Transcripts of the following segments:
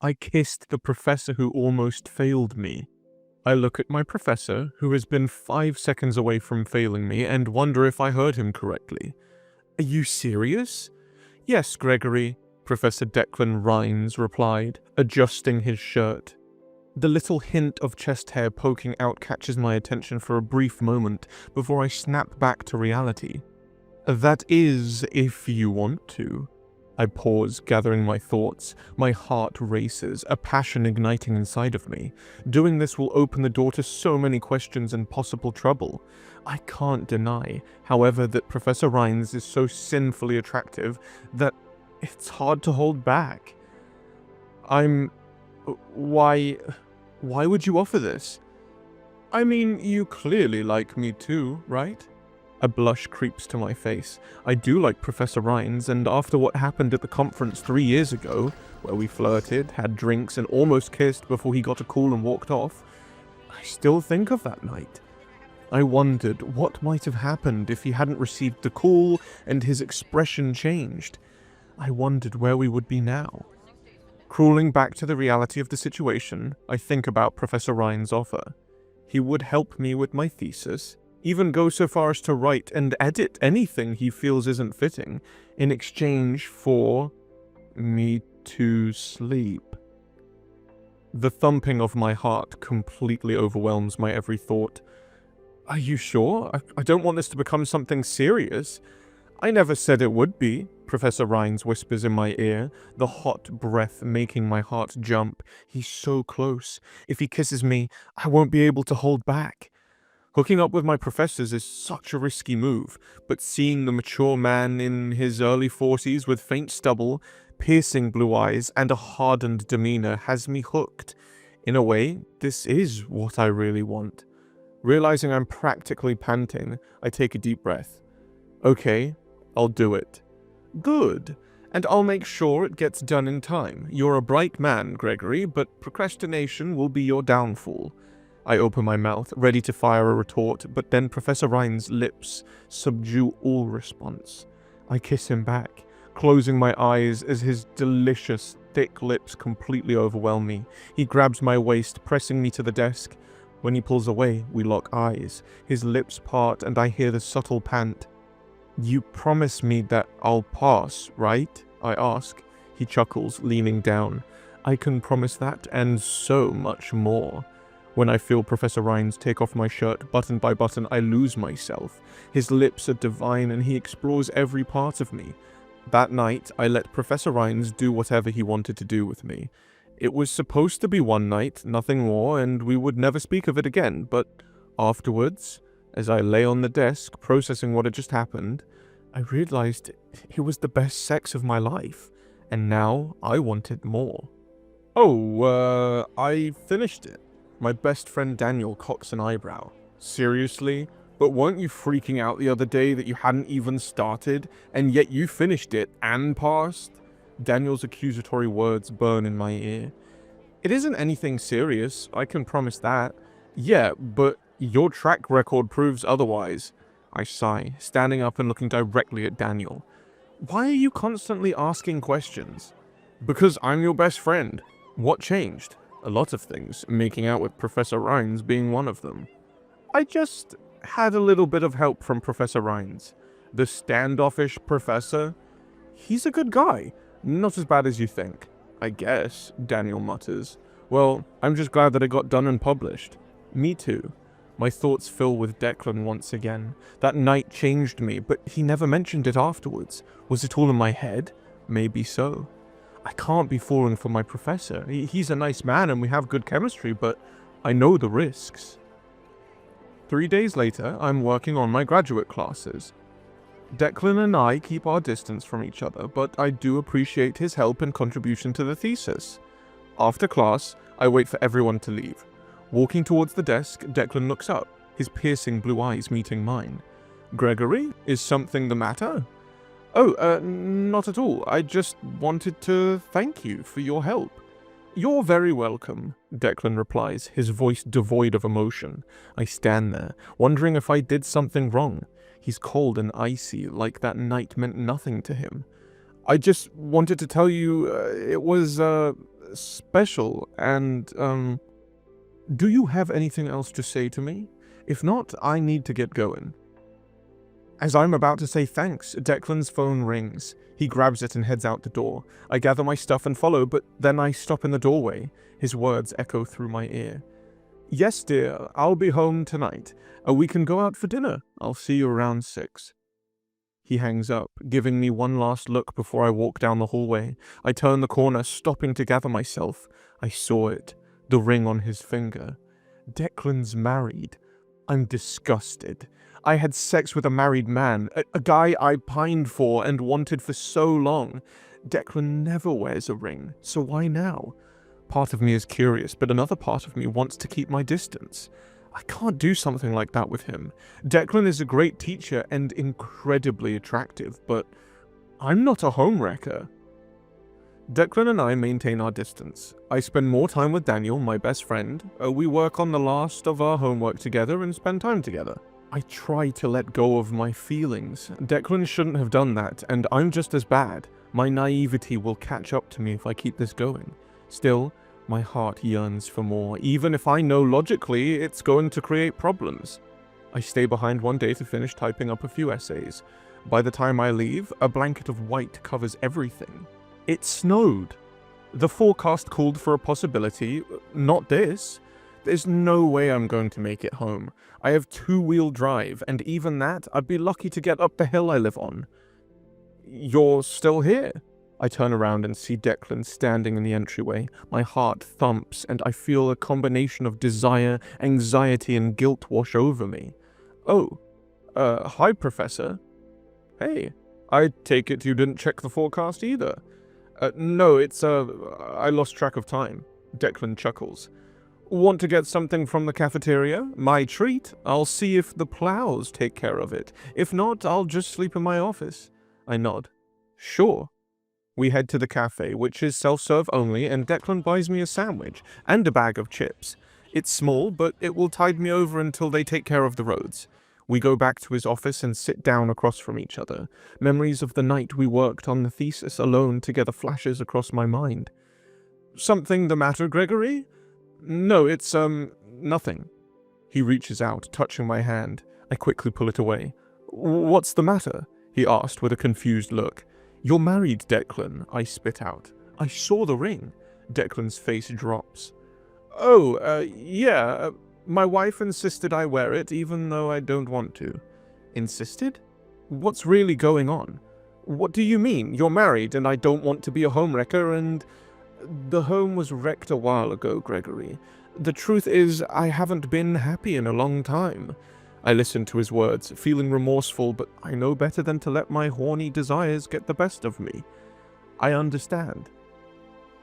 I kissed the professor who almost failed me. I look at my professor, who has been 5 seconds away from failing me, and wonder if I heard him correctly. Are you serious? Yes, Gregory, Professor Declan Rhines replied, adjusting his shirt. The little hint of chest hair poking out catches my attention for a brief moment before I snap back to reality. That is, if you want to. I pause, gathering my thoughts. My heart races, a passion igniting inside of me. Doing this will open the door to so many questions and possible trouble. I can't deny, however, that Professor Rhines is so sinfully attractive that it's hard to hold back. Why would you offer this? I mean, you clearly like me too, right? A blush creeps to my face. I do like Professor Rhines, and after what happened at the conference 3 years ago, where we flirted, had drinks, and almost kissed before he got a call and walked off, I still think of that night. I wondered what might have happened if he hadn't received the call and his expression changed. I wondered where we would be now. Crawling back to the reality of the situation, I think about Professor Ryan's offer. He would help me with my thesis, even go so far as to write and edit anything he feels isn't fitting, in exchange for me to sleep. The thumping of my heart completely overwhelms my every thought. Are you sure? I don't want this to become something serious. I never said it would be, Professor Rhines whispers in my ear, the hot breath making my heart jump. He's so close. If he kisses me, I won't be able to hold back. Hooking up with my professors is such a risky move, but seeing the mature man in his early 40s with faint stubble, piercing blue eyes, and a hardened demeanor has me hooked. In a way, this is what I really want. Realizing I'm practically panting, I take a deep breath. Okay, I'll do it. Good. And I'll make sure it gets done in time. You're a bright man, Gregory, but procrastination will be your downfall. I open my mouth, ready to fire a retort, but then Professor Ryan's lips subdue all response. I kiss him back, closing my eyes as his delicious, thick lips completely overwhelm me. He grabs my waist, pressing me to the desk. When he pulls away, we lock eyes. His lips part, and I hear the subtle pant. You promise me that I'll pass, right? I ask. He chuckles, leaning down. I can promise that, and so much more. When I feel Professor Rhines take off my shirt button by button, I lose myself. His lips are divine, and he explores every part of me. That night, I let Professor Rhines do whatever he wanted to do with me. It was supposed to be one night, nothing more, and we would never speak of it again, but afterwards, as I lay on the desk, processing what had just happened, I realized it was the best sex of my life, and now I wanted more. I finished it. My best friend Daniel cocks an eyebrow. Seriously? But weren't you freaking out the other day that you hadn't even started, and yet you finished it and passed? Daniel's accusatory words burn in my ear. It isn't anything serious, I can promise that. Yeah, but your track record proves otherwise. I sigh, standing up and looking directly at Daniel. Why are you constantly asking questions? Because I'm your best friend. What changed? A lot of things, making out with Professor Rhines being one of them. I just had a little bit of help from Professor Rhines. The standoffish professor? He's a good guy. Not as bad as you think. I guess, Daniel mutters. Well, I'm just glad that it got done and published. Me too. My thoughts fill with Declan once again. That night changed me, but he never mentioned it afterwards. Was it all in my head? Maybe so. I can't be falling for my professor. He's a nice man and we have good chemistry, but I know the risks. 3 days later, I'm working on my graduate classes. Declan and I keep our distance from each other, but I do appreciate his help and contribution to the thesis. After class, I wait for everyone to leave. Walking towards the desk, Declan looks up, his piercing blue eyes meeting mine. Gregory, is something the matter? Not at all. I just wanted to thank you for your help. You're very welcome, Declan replies, his voice devoid of emotion. I stand there, wondering if I did something wrong. He's cold and icy, like that night meant nothing to him. I just wanted to tell you, it was, special, and, do you have anything else to say to me? If not, I need to get going. As I'm about to say thanks, Declan's phone rings. He grabs it and heads out the door. I gather my stuff and follow, but then I stop in the doorway. His words echo through my ear. Yes, dear, I'll be home tonight. We can go out for dinner. I'll see you around 6. He hangs up, giving me one last look before I walk down the hallway. I turn the corner, stopping to gather myself. I saw it, the ring on his finger. Declan's married. I'm disgusted. I had sex with a married man, a guy I pined for and wanted for so long. Declan never wears a ring, so why now? Part of me is curious, but another part of me wants to keep my distance. I can't do something like that with him. Declan is a great teacher and incredibly attractive, but I'm not a homewrecker. Declan and I maintain our distance. I spend more time with Daniel, my best friend. We work on the last of our homework together and spend time together. I try to let go of my feelings. Declan shouldn't have done that, and I'm just as bad. My naivety will catch up to me if I keep this going. Still, my heart yearns for more, even if I know logically it's going to create problems. I stay behind one day to finish typing up a few essays. By the time I leave, a blanket of white covers everything. It snowed. The forecast called for a possibility, not this. There's no way I'm going to make it home. I have 2-wheel drive, and even that, I'd be lucky to get up the hill I live on. You're still here? I turn around and see Declan standing in the entryway. My heart thumps, and I feel a combination of desire, anxiety, and guilt wash over me. Oh, hi, Professor. Hey, I take it you didn't check the forecast either. No, I lost track of time. Declan chuckles. Want to get something from the cafeteria? My treat. I'll see if the plows take care of it. If not, I'll just sleep in my office. I nod. Sure. We head to the cafe, which is self-serve only, and Declan buys me a sandwich and a bag of chips. It's small, but it will tide me over until they take care of the roads. We go back to his office and sit down across from each other. Memories of the night we worked on the thesis alone together flashes across my mind. Something the matter, Gregory? No, it's, nothing. He reaches out, touching my hand. I quickly pull it away. What's the matter? He asked with a confused look. You're married, Declan, I spit out. I saw the ring. Declan's face drops. Oh, yeah, my wife insisted I wear it even though I don't want to. Insisted? What's really going on? What do you mean? You're married and I don't want to be a homewrecker and... The home was wrecked a while ago, Gregory. The truth is, I haven't been happy in a long time. I listened to his words, feeling remorseful, but I know better than to let my horny desires get the best of me. I understand.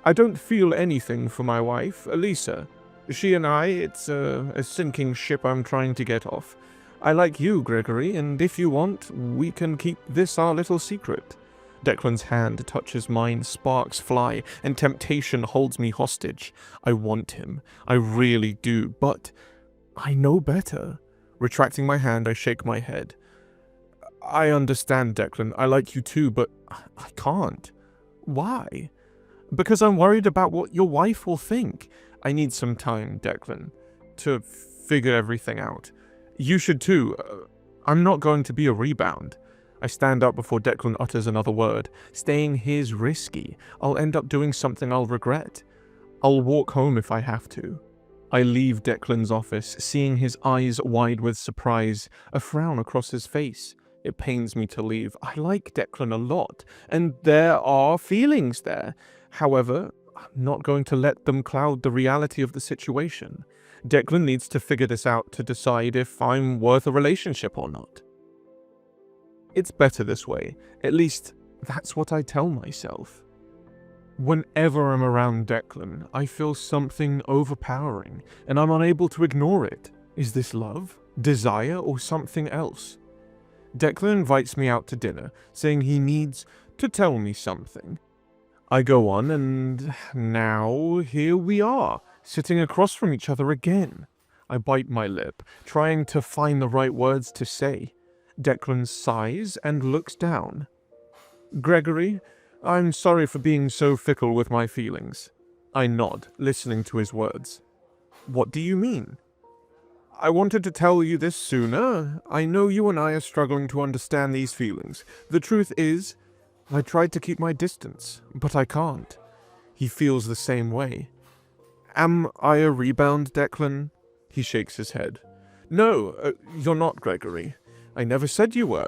I don't feel anything for my wife, Elisa. She and I, it's a sinking ship I'm trying to get off. I like you, Gregory, and if you want, we can keep this our little secret. Declan's hand touches mine, sparks fly, and temptation holds me hostage. I want him. I really do, but I know better. Retracting my hand, I shake my head. I understand, Declan. I like you too, but I can't. Why? Because I'm worried about what your wife will think. I need some time, Declan, to figure everything out. You should too. I'm not going to be a rebound. I stand up before Declan utters another word. Staying here's risky. I'll end up doing something I'll regret. I'll walk home if I have to. I leave Declan's office, seeing his eyes wide with surprise, a frown across his face. It pains me to leave. I like Declan a lot, and there are feelings there. However, I'm not going to let them cloud the reality of the situation. Declan needs to figure this out to decide if I'm worth a relationship or not. It's better this way. At least, that's what I tell myself. Whenever I'm around Declan, I feel something overpowering, and I'm unable to ignore it. Is this love, desire, or something else? Declan invites me out to dinner, saying he needs to tell me something. I go on, and now here we are, sitting across from each other again. I bite my lip, trying to find the right words to say. Declan sighs and looks down. Gregory, I'm sorry for being so fickle with my feelings. I nod, listening to his words. What do you mean? I wanted to tell you this sooner. I know you and I are struggling to understand these feelings. The truth is, I tried to keep my distance, but I can't. He feels the same way. Am I a rebound, Declan? He shakes his head. No, you're not, Gregory. I never said you were.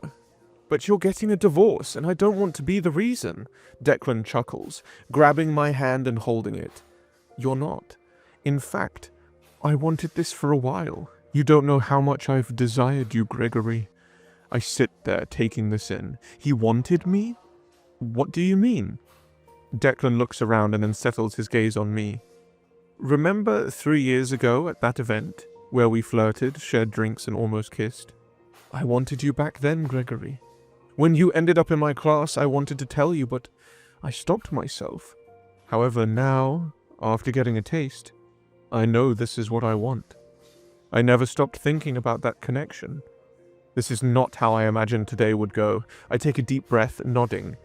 But you're getting a divorce, and I don't want to be the reason. Declan chuckles, grabbing my hand and holding it. You're not. In fact, I wanted this for a while. You don't know how much I've desired you, Gregory. I sit there, taking this in. He wanted me? What do you mean? Declan looks around and then settles his gaze on me. Remember 3 years ago at that event, where we flirted, shared drinks, and almost kissed? I wanted you back then, Gregory. When you ended up in my class, I wanted to tell you, but I stopped myself. However, now, after getting a taste, I know this is what I want. I never stopped thinking about that connection. This is not how I imagined today would go. I take a deep breath, nodding.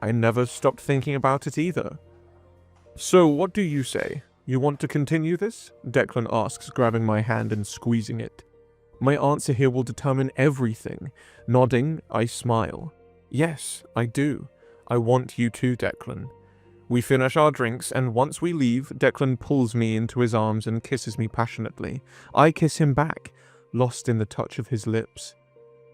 I never stopped thinking about it either. So, what do you say? You want to continue this? Declan asks, grabbing my hand and squeezing it. My answer here will determine everything. Nodding, I smile. Yes, I do. I want you too, Declan. We finish our drinks, and once we leave, Declan pulls me into his arms and kisses me passionately. I kiss him back, lost in the touch of his lips.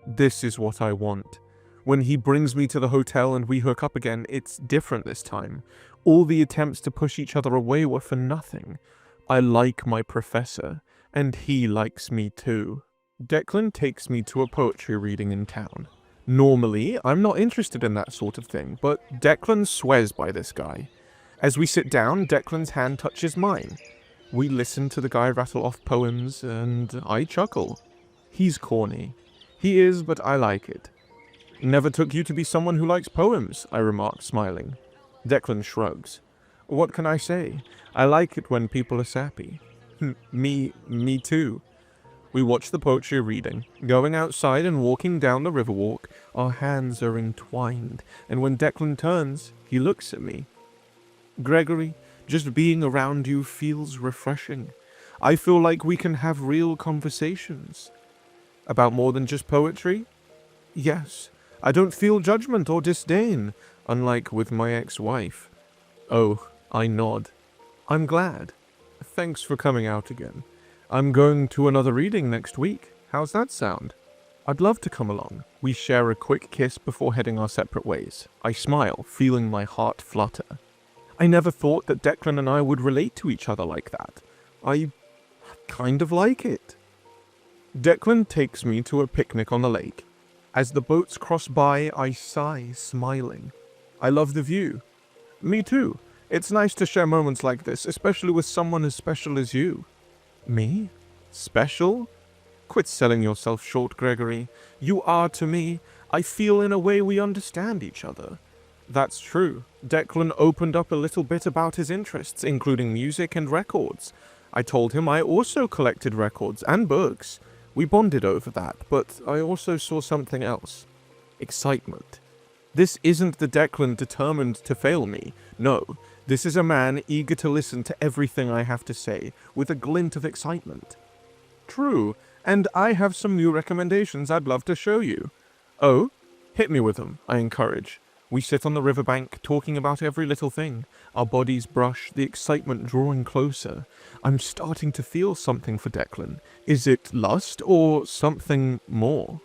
This is what I want. When he brings me to the hotel and we hook up again, it's different this time. All the attempts to push each other away were for nothing. I like my professor, and he likes me too. Declan takes me to a poetry reading in town. Normally, I'm not interested in that sort of thing, but Declan swears by this guy. As we sit down, Declan's hand touches mine. We listen to the guy rattle off poems, and I chuckle. He's corny. He is, but I like it. Never took you to be someone who likes poems, I remark, smiling. Declan shrugs. What can I say? I like it when people are sappy. Me too. We watch the poetry reading. Going outside and walking down the riverwalk, our hands are entwined, and when Declan turns, he looks at me. Gregory, just being around you feels refreshing. I feel like we can have real conversations. About more than just poetry? Yes. I don't feel judgment or disdain, unlike with my ex-wife. Oh, I nod. I'm glad. Thanks for coming out again. I'm going to another reading next week. How's that sound? I'd love to come along. We share a quick kiss before heading our separate ways. I smile, feeling my heart flutter. I never thought that Declan and I would relate to each other like that. I kind of like it. Declan takes me to a picnic on the lake. As the boats cross by, I sigh, smiling. I love the view. Me too. It's nice to share moments like this, especially with someone as special as you. Me? Special? Quit selling yourself short, Gregory. You are to me. I feel in a way we understand each other. That's true. Declan opened up a little bit about his interests, including music and records. I told him I also collected records and books. We bonded over that, but I also saw something else. Excitement. This isn't the Declan determined to fail me. No, this is a man eager to listen to everything I have to say, with a glint of excitement. True, and I have some new recommendations I'd love to show you. Oh? Hit me with them, I encourage. We sit on the riverbank, talking about every little thing. Our bodies brush, the excitement drawing closer. I'm starting to feel something for Declan. Is it lust or something more?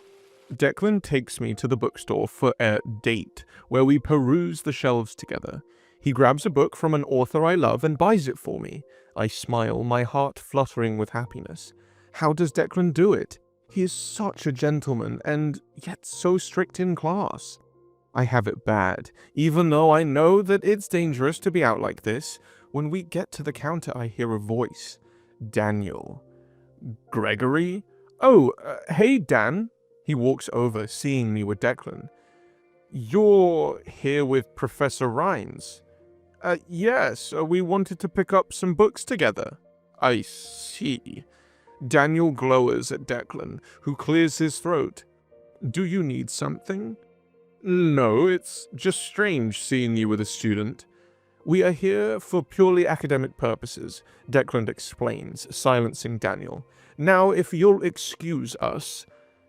Declan takes me to the bookstore for a date, where we peruse the shelves together. He grabs a book from an author I love and buys it for me. I smile, my heart fluttering with happiness. How does Declan do it? He is such a gentleman, and yet so strict in class. I have it bad, even though I know that it's dangerous to be out like this. When we get to the counter, I hear a voice. Daniel. Gregory? Oh, hey, Dan. He walks over, seeing me with Declan. You're here with Professor Rhines? Yes, we wanted to pick up some books together. I see. Daniel glowers at Declan, who clears his throat. Do you need something? No, it's just strange seeing you with a student. We are here for purely academic purposes, Declan explains, silencing Daniel. Now, if you'll excuse us.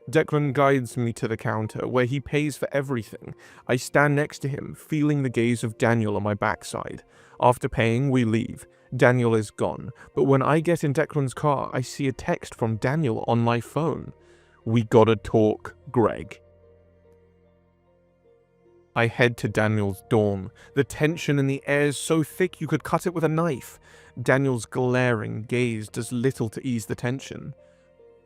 Declan guides me to the counter, where he pays for everything. I stand next to him, feeling the gaze of Daniel on my backside. After paying, we leave. Daniel is gone, but when I get in Declan's car, I see a text from Daniel on my phone. We gotta talk, Greg. I head to Daniel's dorm. The tension in the air is so thick you could cut it with a knife. Daniel's glaring gaze does little to ease the tension.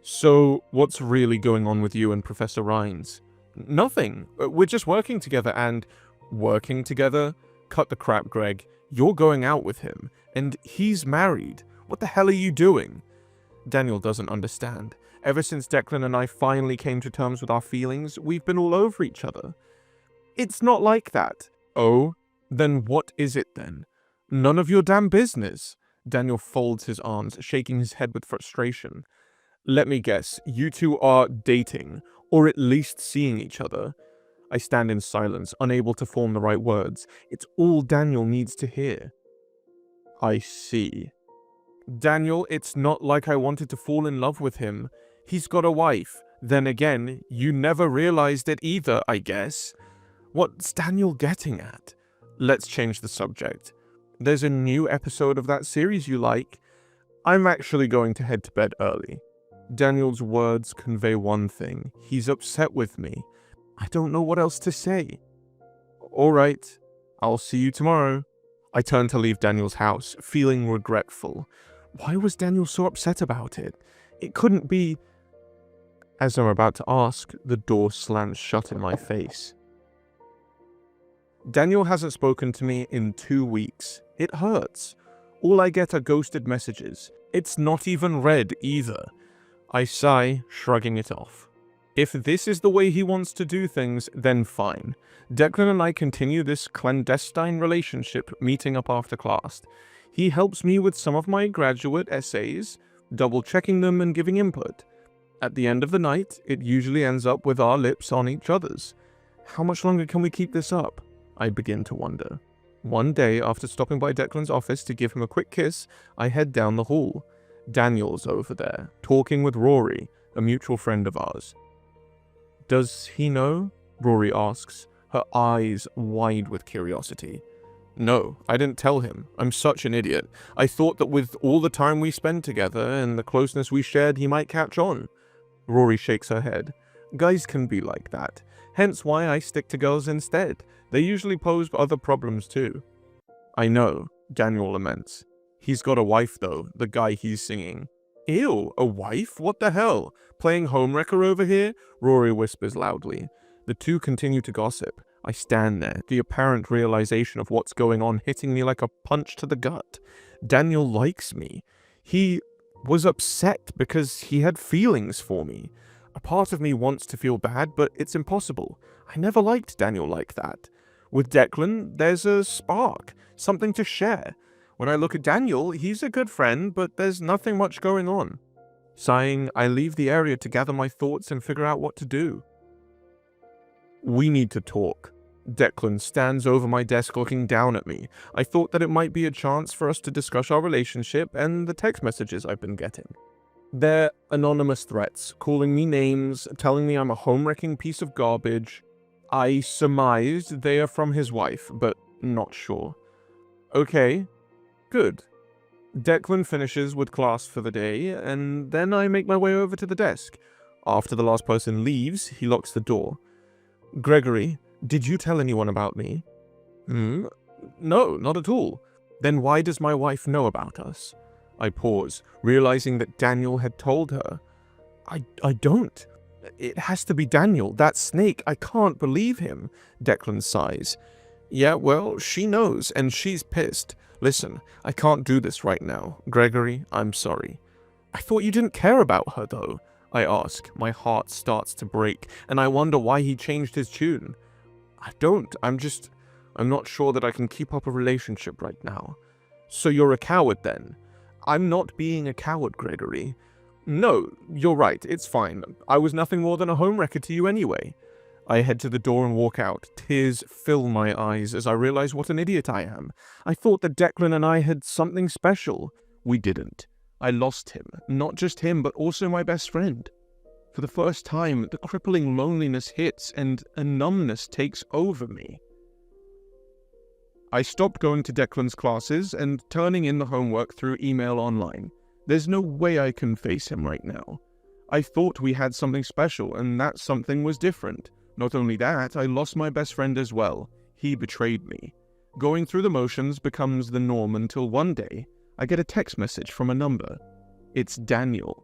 So, what's really going on with you and Professor Rhines? Nothing. We're just working together and... Working together? Cut the crap, Greg. You're going out with him, and he's married. What the hell are you doing? Daniel doesn't understand. Ever since Declan and I finally came to terms with our feelings, we've been all over each other. It's not like that. Oh? Then what is it then? None of your damn business. Daniel folds his arms, shaking his head with frustration. Let me guess, you two are dating, or at least seeing each other. I stand in silence, unable to form the right words. It's all Daniel needs to hear. I see. Daniel, it's not like I wanted to fall in love with him. He's got a wife. Then again, you never realized it either, I guess. What's Daniel getting at? Let's change the subject. There's a new episode of that series you like. I'm actually going to head to bed early. Daniel's words convey one thing. He's upset with me. I don't know what else to say. All right, I'll see you tomorrow. I turn to leave Daniel's house, feeling regretful. Why was Daniel so upset about it? It couldn't be... As I'm about to ask, the door slams shut in my face. Daniel hasn't spoken to me in 2 weeks. It hurts. All I get are ghosted messages. It's not even read either. I sigh, shrugging it off. If this is the way he wants to do things, then fine. Declan and I continue this clandestine relationship, meeting up after class. He helps me with some of my graduate essays, double-checking them and giving input. At the end of the night, it usually ends up with our lips on each other's. How much longer can we keep this up? I begin to wonder. One day, after stopping by Declan's office to give him a quick kiss, I head down the hall. Daniel's over there, talking with Rory, a mutual friend of ours. Does he know? Rory asks, her eyes wide with curiosity. No, I didn't tell him. I'm such an idiot. I thought that with all the time we spend together and the closeness we shared, he might catch on. Rory shakes her head. Guys can be like that. Hence why I stick to girls instead. They usually pose other problems too. I know, Daniel laments. He's got a wife though, the guy he's singing. Ew, a wife? What the hell? Playing homewrecker over here? Rory whispers loudly. The two continue to gossip. I stand there, the apparent realization of what's going on hitting me like a punch to the gut. Daniel likes me. He was upset because he had feelings for me. A part of me wants to feel bad, but it's impossible. I never liked Daniel like that. With Declan, there's a spark, something to share. When I look at Daniel, he's a good friend, but there's nothing much going on. Sighing, I leave the area to gather my thoughts and figure out what to do. We need to talk. Declan stands over my desk looking down at me. I thought that it might be a chance for us to discuss our relationship and the text messages I've been getting. They're anonymous threats, calling me names, telling me I'm a home-wrecking piece of garbage. I surmised they are from his wife, but not sure. Okay, good. Declan finishes with class for the day, and then I make my way over to the desk. After the last person leaves, he locks the door. Gregory, did you tell anyone about me? No, not at all. Then why does my wife know about us? I pause, realizing that Daniel had told her. I don't. It has to be Daniel, that snake. I can't believe him, Declan sighs. Yeah, well, she knows, and she's pissed. Listen, I can't do this right now. Gregory, I'm sorry. I thought you didn't care about her, though. I ask. My heart starts to break, and I wonder why he changed his tune. I don't. I'm not sure that I can keep up a relationship right now. So you're a coward, then? I'm not being a coward, Gregory. No, you're right. It's fine. I was nothing more than a homewrecker to you anyway. I head to the door and walk out. Tears fill my eyes as I realize what an idiot I am. I thought that Declan and I had something special. We didn't. I lost him. Not just him, but also my best friend. For the first time, the crippling loneliness hits and a numbness takes over me. I stopped going to Declan's classes and turning in the homework through email online. There's no way I can face him right now. I thought we had something special, and that something was different. Not only that, I lost my best friend as well. He betrayed me. Going through the motions becomes the norm until one day, I get a text message from a number. It's Daniel.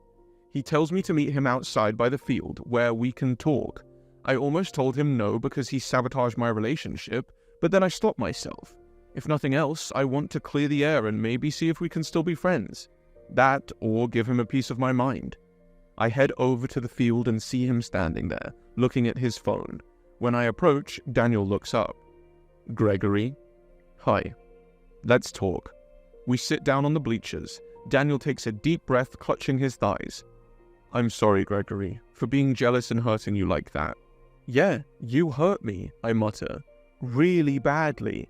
He tells me to meet him outside by the field, where we can talk. I almost told him no because he sabotaged my relationship, but then I stopped myself. If nothing else, I want to clear the air and maybe see if we can still be friends. That, or give him a piece of my mind. I head over to the field and see him standing there, looking at his phone. When I approach, Daniel looks up. Gregory? Hi. Let's talk. We sit down on the bleachers. Daniel takes a deep breath, clutching his thighs. I'm sorry, Gregory, for being jealous and hurting you like that. Yeah, you hurt me, I mutter. Really badly.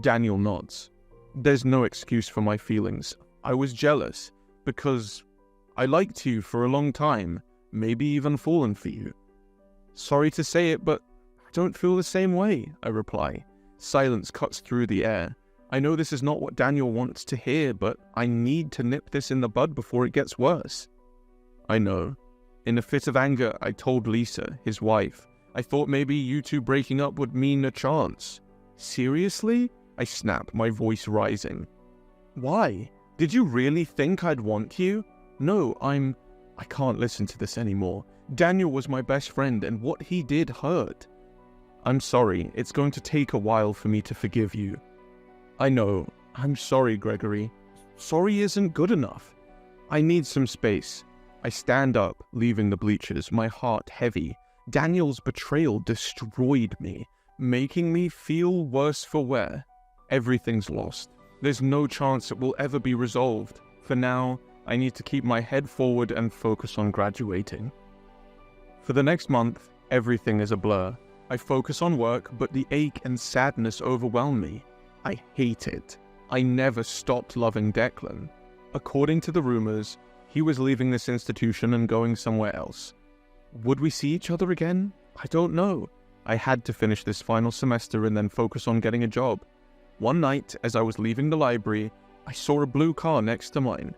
Daniel nods. There's no excuse for my feelings. I was jealous, because I liked you for a long time, maybe even fallen for you. Sorry to say it, but I don't feel the same way, I reply. Silence cuts through the air. I know this is not what Daniel wants to hear, but I need to nip this in the bud before it gets worse. I know. In a fit of anger, I told Lisa, his wife. I thought maybe you two breaking up would mean a chance. Seriously? I snap, my voice rising. Why? Did you really think I'd want you? No, I can't listen to this anymore. Daniel was my best friend, and what he did hurt. I'm sorry, it's going to take a while for me to forgive you. I know, I'm sorry, Gregory. Sorry isn't good enough. I need some space. I stand up, leaving the bleachers, my heart heavy. Daniel's betrayal destroyed me, making me feel worse for wear. Everything's lost. There's no chance it will ever be resolved. For now, I need to keep my head forward and focus on graduating. For the next month, everything is a blur. I focus on work, but the ache and sadness overwhelm me. I hate it. I never stopped loving Declan. According to the rumors, he was leaving this institution and going somewhere else. Would we see each other again? I don't know. I had to finish this final semester and then focus on getting a job. One night, as I was leaving the library, I saw a blue car next to mine.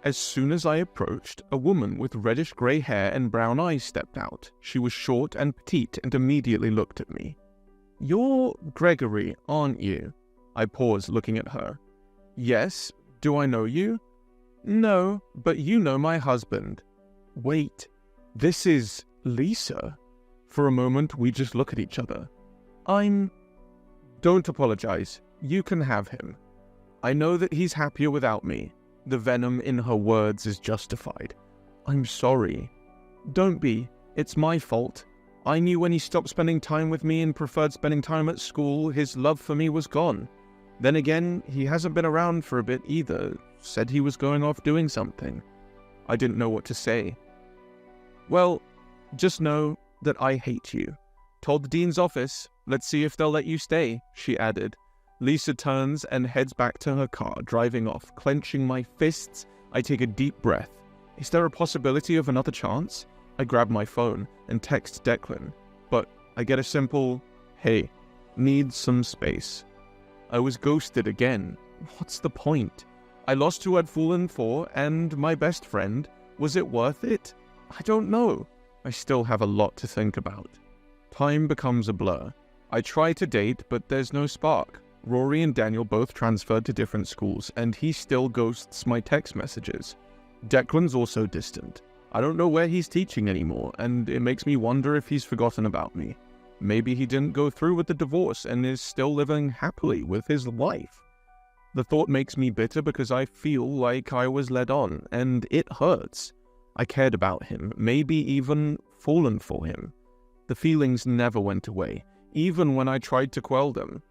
As soon as I approached, a woman with reddish-grey hair and brown eyes stepped out. She was short and petite and immediately looked at me. You're Gregory, aren't you? I paused, looking at her. Yes. Do I know you? No, but you know my husband. Wait, this is Lisa? For a moment, we just look at each other. Don't apologize. You can have him. I know that he's happier without me. The venom in her words is justified. I'm sorry. Don't be. It's my fault. I knew when he stopped spending time with me and preferred spending time at school, his love for me was gone. Then again, he hasn't been around for a bit either. Said he was going off doing something. I didn't know what to say. Well, just know that I hate you. Told the dean's office. Let's see if they'll let you stay, she added. Lisa turns and heads back to her car, driving off. Clenching my fists, I take a deep breath. Is there a possibility of another chance? I grab my phone and text Declan, but I get a simple, hey, need some space. I was ghosted again. What's the point? I lost who I'd fallen for, and my best friend. Was it worth it? I don't know. I still have a lot to think about. Time becomes a blur. I try to date, but there's no spark. Rory and Daniel both transferred to different schools, and he still ghosts my text messages. Declan's also distant. I don't know where he's teaching anymore, and it makes me wonder if he's forgotten about me. Maybe he didn't go through with the divorce and is still living happily with his wife. The thought makes me bitter because I feel like I was led on, and it hurts. I cared about him, maybe even fallen for him. The feelings never went away, even when I tried to quell them.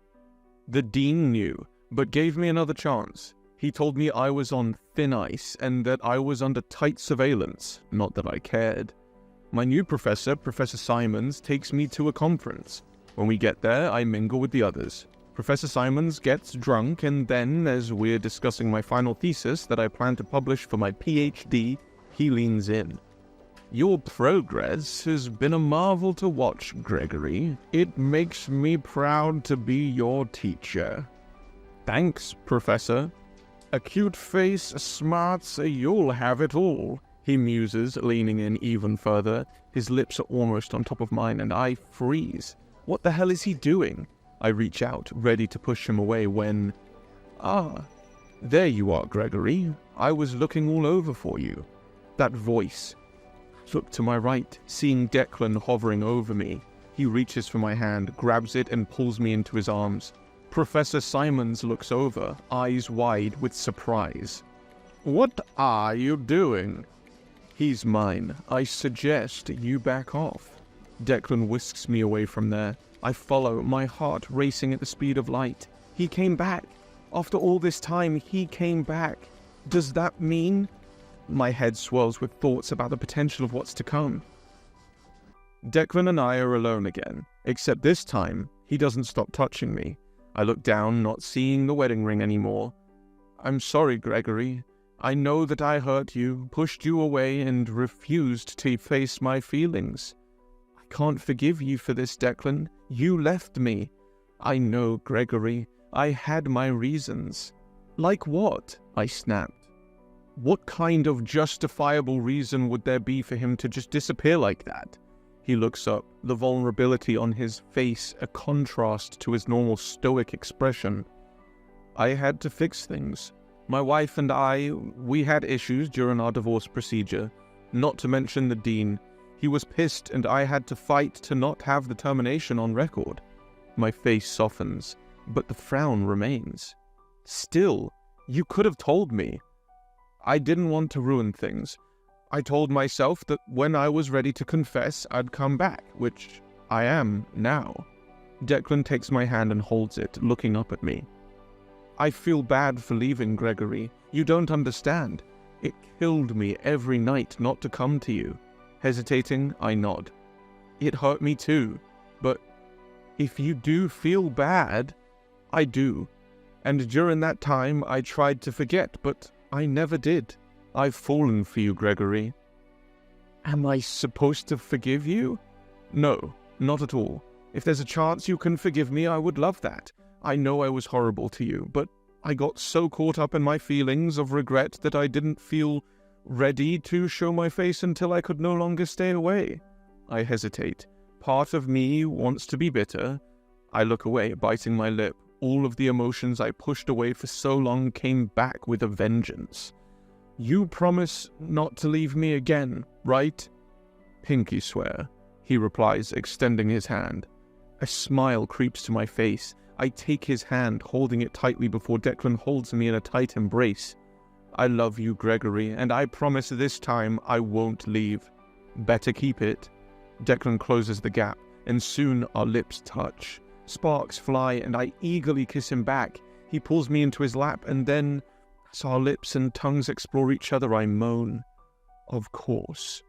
The dean knew, but gave me another chance. He told me I was on thin ice and that I was under tight surveillance, not that I cared. My new professor, Professor Simons, takes me to a conference. When we get there, I mingle with the others. Professor Simons gets drunk, and then, as we're discussing my final thesis that I plan to publish for my PhD, he leans in. Your progress has been a marvel to watch, Gregory. It makes me proud to be your teacher. Thanks, Professor. A cute face, smarts, you'll have it all, he muses, leaning in even further. His lips are almost on top of mine, and I freeze. What the hell is he doing? I reach out, ready to push him away when... Ah, there you are, Gregory. I was looking all over for you. That voice. Look to my right, seeing Declan hovering over me. He reaches for my hand, grabs it, and pulls me into his arms. Professor Simons looks over, eyes wide with surprise. What are you doing? He's mine. I suggest you back off. Declan whisks me away from there. I follow, my heart racing at the speed of light. He came back. After all this time, he came back. Does that mean... My head swirls with thoughts about the potential of what's to come. Declan and I are alone again, except this time, he doesn't stop touching me. I look down, not seeing the wedding ring anymore. I'm sorry, Gregory. I know that I hurt you, pushed you away, and refused to face my feelings. I can't forgive you for this, Declan. You left me. I know, Gregory. I had my reasons. Like what? I snapped. What kind of justifiable reason would there be for him to just disappear like that? He looks up, the vulnerability on his face a contrast to his normal stoic expression. I had to fix things. My wife and we had issues during our divorce procedure, not to mention the dean. He was pissed and I had to fight to not have the termination on record. My face softens, but the frown remains. Still, you could have told me. I didn't want to ruin things. I told myself that when I was ready to confess, I'd come back, which I am now. Declan takes my hand and holds it, looking up at me. I feel bad for leaving, Gregory. You don't understand. It killed me every night not to come to you. Hesitating, I nod. It hurt me too, but if you do feel bad, I do. And during that time, I tried to forget, but I never did. I've fallen for you, Gregory. Am I supposed to forgive you? No, not at all. If there's a chance you can forgive me, I would love that. I know I was horrible to you, but I got so caught up in my feelings of regret that I didn't feel ready to show my face until I could no longer stay away. I hesitate. Part of me wants to be bitter. I look away, biting my lip. All of the emotions I pushed away for so long came back with a vengeance. You promise not to leave me again, right? Pinky swear, he replies, extending his hand. A smile creeps to my face. I take his hand, holding it tightly before Declan holds me in a tight embrace. I love you, Gregory, and I promise this time I won't leave. Better keep it. Declan closes the gap, and soon our lips touch. Sparks fly, and I eagerly kiss him back. He pulls me into his lap, and then, as our lips and tongues explore each other, I moan. Of course.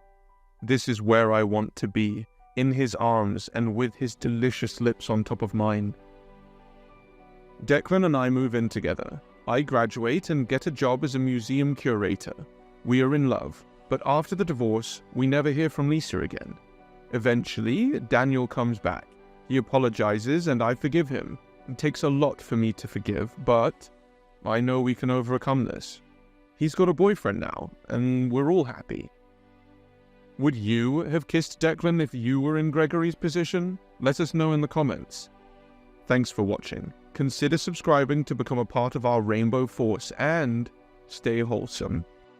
This is where I want to be, in his arms and with his delicious lips on top of mine. Declan and I move in together. I graduate and get a job as a museum curator. We are in love, but after the divorce, we never hear from Lisa again. Eventually, Daniel comes back. He apologizes and I forgive him. It takes a lot for me to forgive, but I know we can overcome this. He's got a boyfriend now, and we're all happy. Would you have kissed Declan if you were in Gregory's position? Let us know in the comments. Thanks for watching. Consider subscribing to become a part of our Rainbow Force, and stay wholesome.